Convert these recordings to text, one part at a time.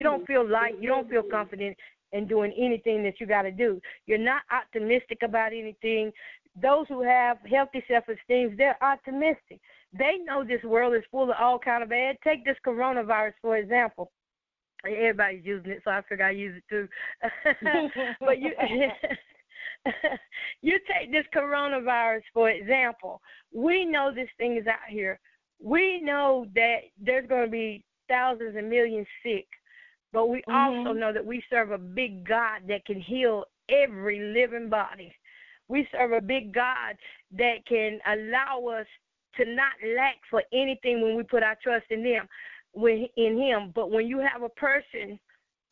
don't feel light. You don't feel confident in doing anything that you got to do. You're not optimistic about anything. Those who have healthy self-esteem, they're optimistic. They know this world is full of all kind of bad. Take this coronavirus, for example. Everybody's using it, so I figure I use it too. But you you take this coronavirus, for example. We know this thing is out here. We know that there's going to be thousands and millions sick, but we also know that we serve a big God that can heal every living body. We serve a big God that can allow us to not lack for anything when we put our trust in Him. But when you have a person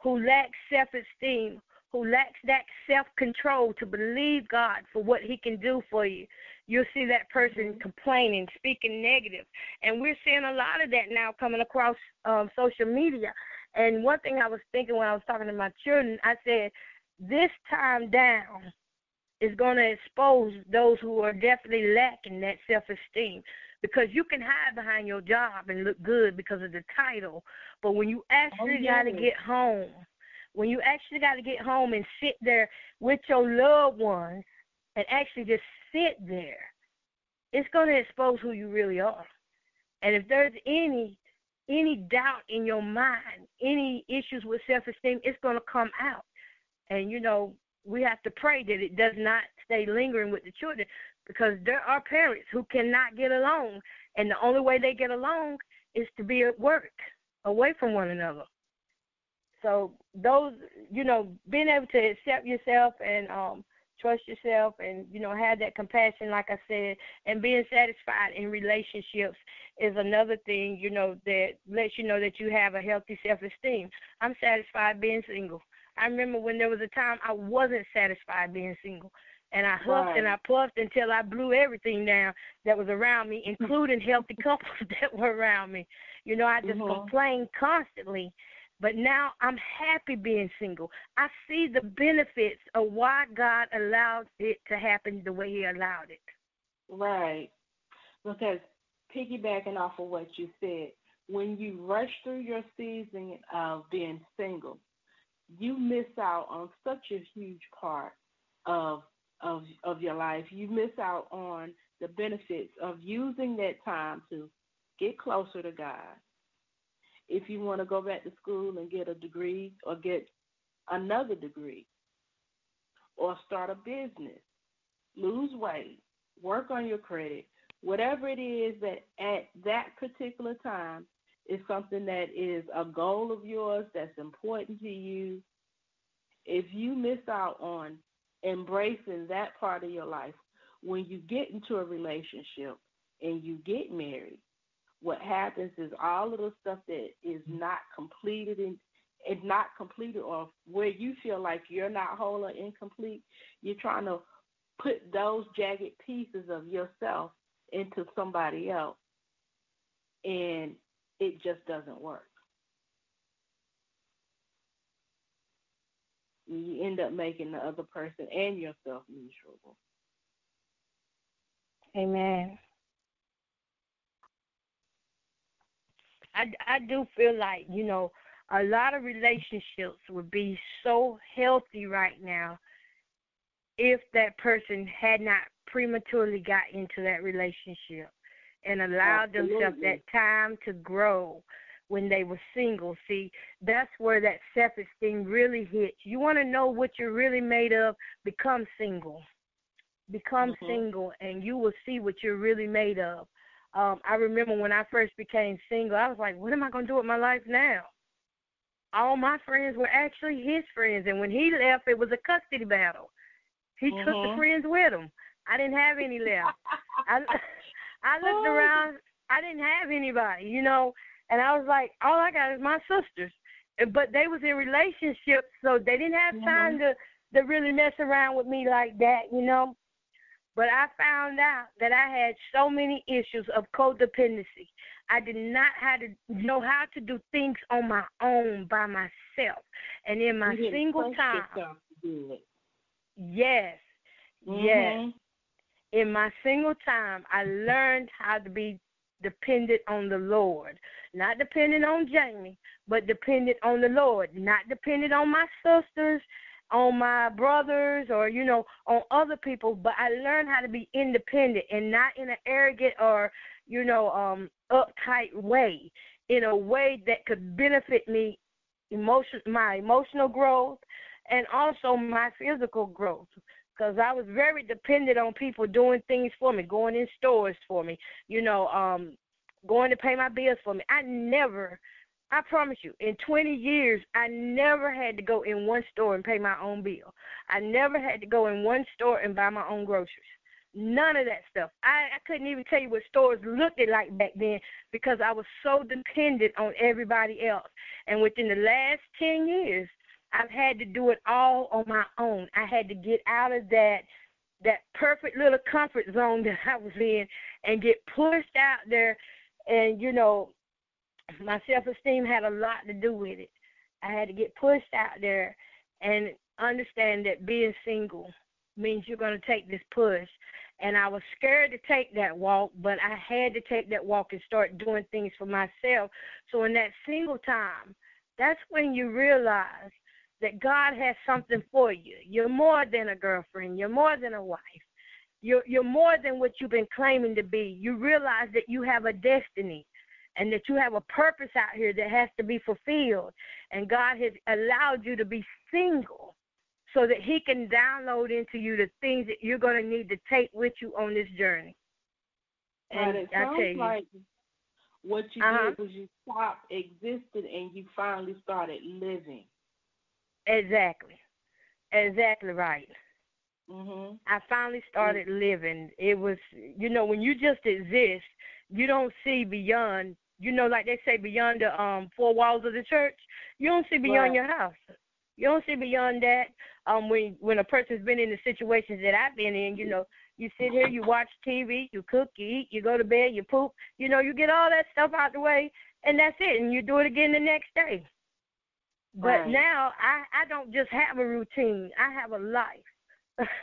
who lacks self-esteem, who lacks that self-control to believe God for what He can do for you, you'll see that person complaining, speaking negative. And we're seeing a lot of that now coming across social media. And one thing I was thinking when I was talking to my children, I said, this time down is going to expose those who are definitely lacking that self-esteem. Because you can hide behind your job and look good because of the title. But when you actually got to get home, and sit there with your loved ones and actually just sit there, it's going to expose who you really are. And if there's any doubt in your mind, any issues with self-esteem, it's going to come out. And, we have to pray that it does not stay lingering with the children, because there are parents who cannot get along, and the only way they get along is to be at work, away from one another. So those, being able to accept yourself and trust yourself and, have that compassion, like I said, and being satisfied in relationships is another thing, that lets you know that you have a healthy self-esteem. I'm satisfied being single. I remember when there was a time I wasn't satisfied being single. And I huffed and I puffed until I blew everything down that was around me, including healthy couples that were around me. I just complained constantly. But now I'm happy being single. I see the benefits of why God allowed it to happen the way He allowed it. Right. Because piggybacking off of what you said, when you rush through your season of being single, you miss out on such a huge part of your life. You miss out on the benefits of using that time to get closer to God. If you want to go back to school and get a degree or get another degree or start a business, lose weight, work on your credit, whatever it is that at that particular time is something that is a goal of yours that's important to you, if you miss out on embracing that part of your life, when you get into a relationship and you get married, what happens is all of the stuff that is not completed or where you feel like you're not whole or incomplete, you're trying to put those jagged pieces of yourself into somebody else, and it just doesn't work. You end up making the other person and yourself miserable. Amen. I do feel like, a lot of relationships would be so healthy right now if that person had not prematurely got into that relationship and allowed themselves that time to grow when they were single. See, that's where that self-esteem really hits. You want to know what you're really made of? Become single. Become single, and you will see what you're really made of. I remember when I first became single, I was like, what am I going to do with my life now? All my friends were actually his friends, and when he left, it was a custody battle. He took the friends with him. I didn't have any left. I looked around. I didn't have anybody, and I was like, all I got is my sisters. But they was in relationships, so they didn't have time to really mess around with me like that, But I found out that I had so many issues of codependency. I did not know how to do things on my own by myself. And in my single time, yes. In my single time, I learned how to be dependent on the Lord. Not dependent on Jamie, but dependent on the Lord. Not dependent on my sisters, on my brothers, or, on other people. But I learned how to be independent and not in an arrogant or, uptight way, in a way that could benefit me, my emotional growth, and also my physical growth. Because I was very dependent on people doing things for me, going in stores for me, going to pay my bills for me. I promise you, in 20 years, I never had to go in one store and pay my own bill. I never had to go in one store and buy my own groceries. None of that stuff. I couldn't even tell you what stores looked like back then because I was so dependent on everybody else. And within the last 10 years, I've had to do it all on my own. I had to get out of that perfect little comfort zone that I was in and get pushed out there. And, my self-esteem had a lot to do with it. I had to get pushed out there and understand that being single means you're going to take this push. And I was scared to take that walk, but I had to take that walk and start doing things for myself. So in that single time, that's when you realize that God has something for you. You're more than a girlfriend. You're more than a wife. You're more than what you've been claiming to be. You realize that you have a destiny and that you have a purpose out here that has to be fulfilled. And God has allowed you to be single so that he can download into you the things that you're going to need to take with you on this journey. And it sounds like what you did was you stopped existing and you finally started living. Exactly right. Mm-hmm. I finally started living. It was, when you just exist, you don't see beyond, like they say, beyond the 4 walls of the church. You don't see beyond your house. You don't see beyond that. When a person's been in the situations that I've been in, you sit here, you watch TV, you cook, you eat, you go to bed, you poop. You get all that stuff out the way, and that's it, and you do it again the next day. But now I don't just have a routine. I have a life.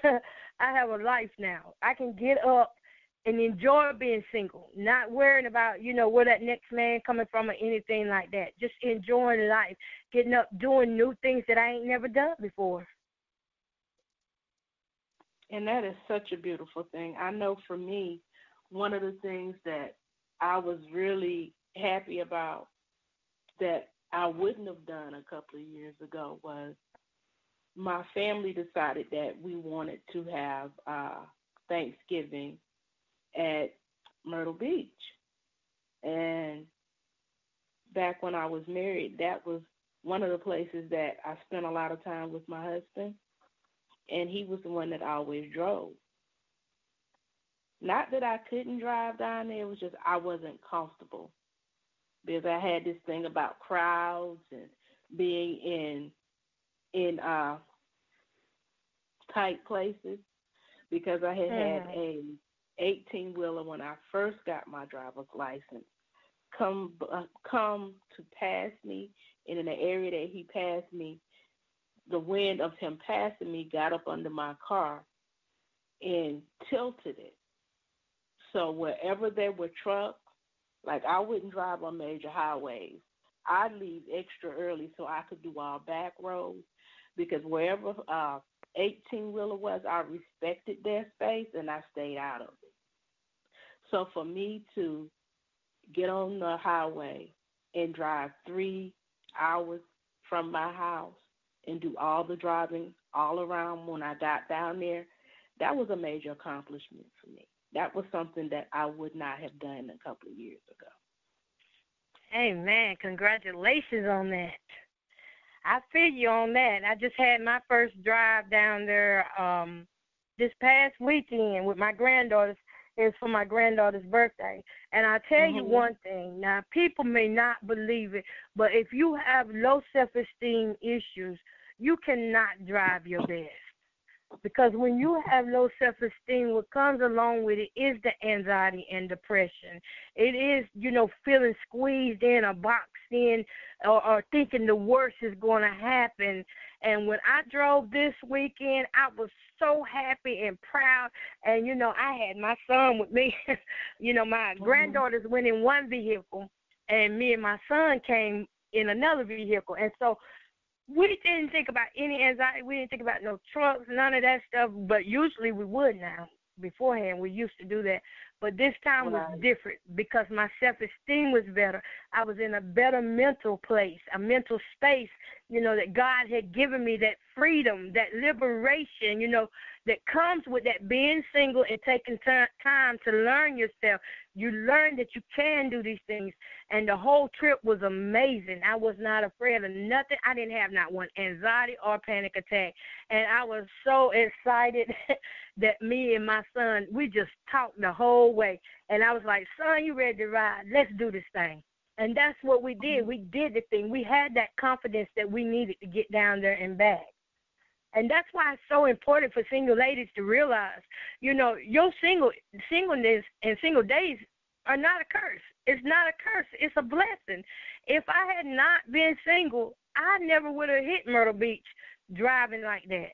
I have a life now. I can get up and enjoy being single, not worrying about, where that next man coming from or anything like that. Just enjoying life, getting up, doing new things that I ain't never done before. And that is such a beautiful thing. I know for me, one of the things that I was really happy about that I wouldn't have done a couple of years ago was my family decided that we wanted to have Thanksgiving at Myrtle Beach. And back when I was married, that was one of the places that I spent a lot of time with my husband, and he was the one that always drove. Not that I couldn't drive down there, it was just I wasn't comfortable because I had this thing about crowds and being in tight places because I had a 18-wheeler when I first got my driver's license come to pass me, and in the area that he passed me, the wind of him passing me got up under my car and tilted it. So wherever there were trucks, like I wouldn't drive on major highways. I'd leave extra early so I could do all back roads because wherever 18-wheeler was, I respected their space and I stayed out of it. So for me to get on the highway and drive 3 hours from my house and do all the driving all around when I got down there, that was a major accomplishment for me. That was something that I would not have done a couple of years ago. Amen. Congratulations on that. I feel you on that. I just had my first drive down there this past weekend with my granddaughters. It was for my granddaughter's birthday. And I tell you one thing. Now, people may not believe it, but if you have low self-esteem issues, you cannot drive your best. Because when you have low self-esteem, what comes along with it is the anxiety and depression. It is, feeling squeezed in or boxed in or thinking the worst is going to happen. And when I drove this weekend, I was so happy and proud. And, I had my son with me. My granddaughters went in one vehicle, and me and my son came in another vehicle. And so we didn't think about any anxiety. We didn't think about no trucks, none of that stuff. But usually we would now. Beforehand, we used to do that. But this time was different because my self-esteem was better. I was in a better mental place, a mental space, that God had given me, that freedom, that liberation, that comes with that being single and taking time to learn yourself. You learn that you can do these things. And the whole trip was amazing. I was not afraid of nothing. I didn't have not one anxiety or panic attack. And I was so excited that me and my son, we just talked the whole way. And I was like, son, you ready to ride? Let's do this thing. And that's what we did. We did the thing. We had that confidence that we needed to get down there and back. And that's why it's so important for single ladies to realize, your singleness and single days are not a curse. It's not a curse. It's a blessing. If I had not been single, I never would have hit Myrtle Beach driving like that.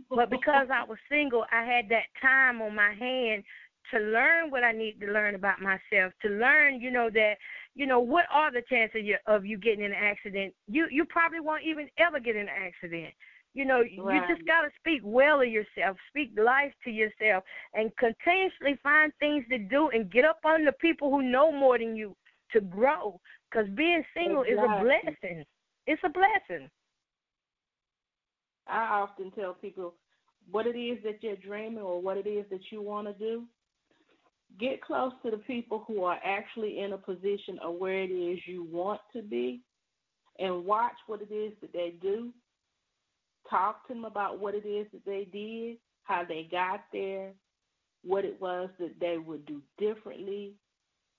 But because I was single, I had that time on my hand to learn what I need to learn about myself, to learn, that, what are the chances of you getting in an accident? You probably won't even ever get in an accident. You just got to speak well of yourself, speak life to yourself, and continuously find things to do and get up on the people who know more than you to grow. Because being single is a blessing. It's a blessing. I often tell people what it is that you're dreaming or what it is that you want to do. Get close to the people who are actually in a position of where it is you want to be and watch what it is that they do. Talk to them about what it is that they did, how they got there, what it was that they would do differently.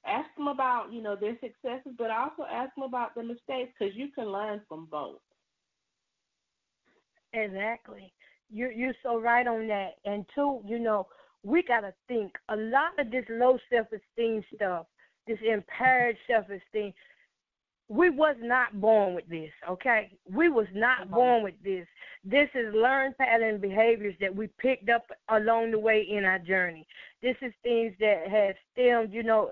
Ask them about, their successes, but also ask them about their mistakes because you can learn from both. Exactly. You're so right on that. And two, we got to think a lot of this low self-esteem stuff, this impaired self-esteem, we was not born with this, okay? We was not born with this. This is learned pattern behaviors that we picked up along the way in our journey. This is things that have stemmed,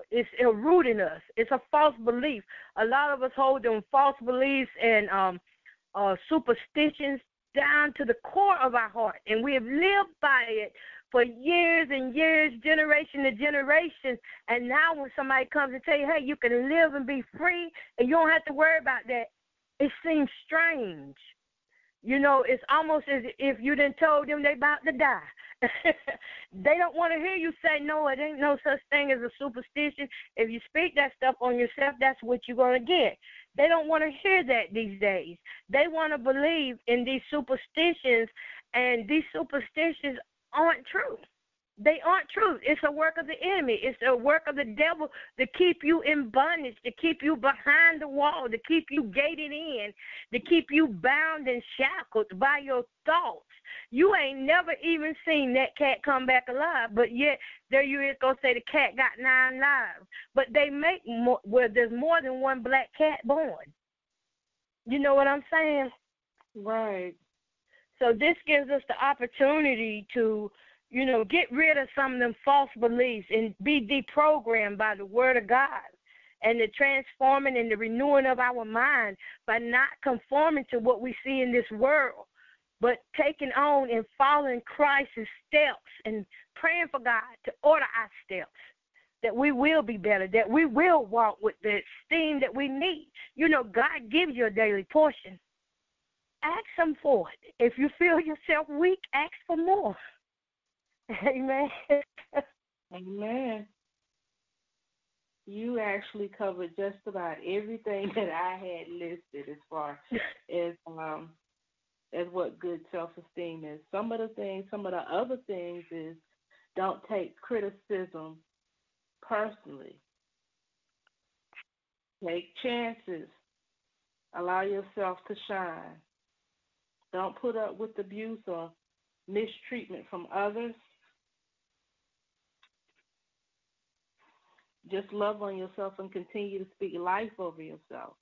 it's a root in us. It's a false belief. A lot of us hold them false beliefs and superstitions down to the core of our heart, and we have lived by it for years and years, generation to generation. And now when somebody comes and tell you, hey, you can live and be free and you don't have to worry about that, it seems strange. It's almost as if you done told them they about to die. They don't want to hear you say, no, it ain't no such thing as a superstition. If you speak that stuff on yourself, that's what you're going to get. They don't want to hear that these days. They want to believe in these superstitions, and these superstitions aren't true. They aren't true. It's a work of the enemy. It's a work of the devil to keep you in bondage, to keep you behind the wall, to keep you gated in, to keep you bound and shackled by your thoughts. You ain't never even seen that cat come back alive, but yet there you is going to say the cat got 9 lives. But they make more, well, there's more than one black cat born. You know what I'm saying? Right. So this gives us the opportunity to, get rid of some of them false beliefs and be deprogrammed by the word of God and the transforming and the renewing of our mind by not conforming to what we see in this world, but taking on and following Christ's steps and praying for God to order our steps, that we will be better, that we will walk with the esteem that we need. God gives you a daily portion. Ask him for it. If you feel yourself weak, ask for more. Amen. Amen. You actually covered just about everything that I had listed as far as what good self-esteem is. Some of the other things is don't take criticism personally. Take chances. Allow yourself to shine. Don't put up with abuse or mistreatment from others. Just love on yourself and continue to speak life over yourself.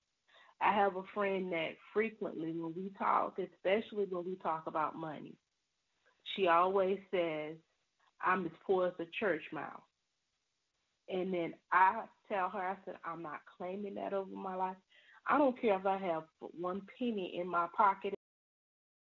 I have a friend that frequently when we talk, especially when we talk about money, She always says, I'm as poor as a church mouse. And then I tell her, I said, I'm not claiming that over my life. I don't care if I have one penny in my pocket